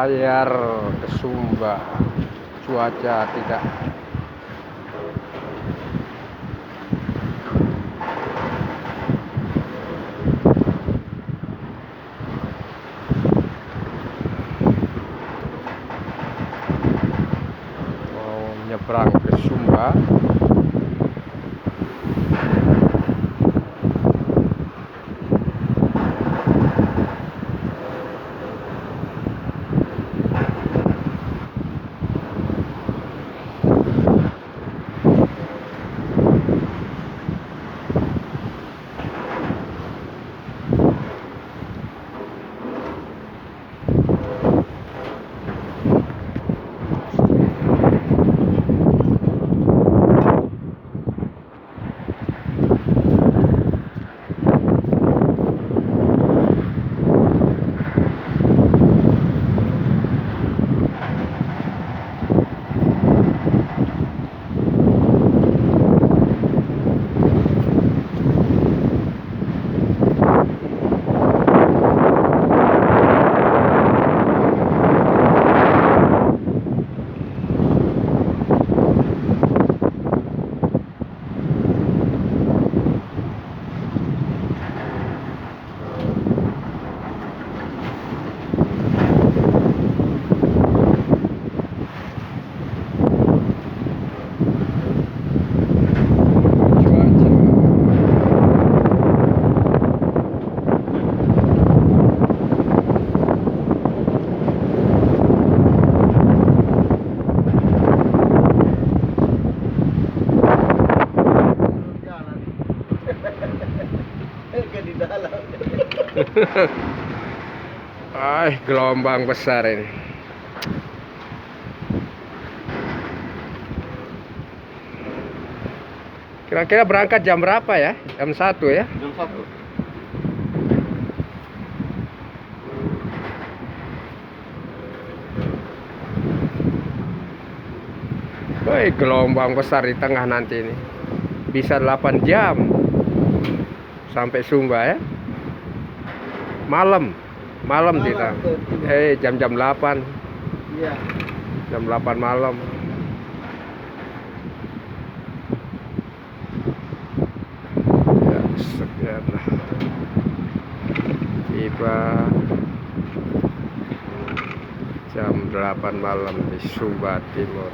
berlayar ke Sumba. Cuaca tidak mau nyebrang ke Sumba. Gelombang besar ini. Kira-kira berangkat jam berapa ya? Jam 1 ya? Jam 1. Woi, gelombang besar di tengah nanti ini. Bisa 8 jam sampai Sumba ya. Malam kita. Jam-jam 8. Iya. Jam 8 malam. Ya, sekian. Tiba jam 8 malam di Sumba Timur.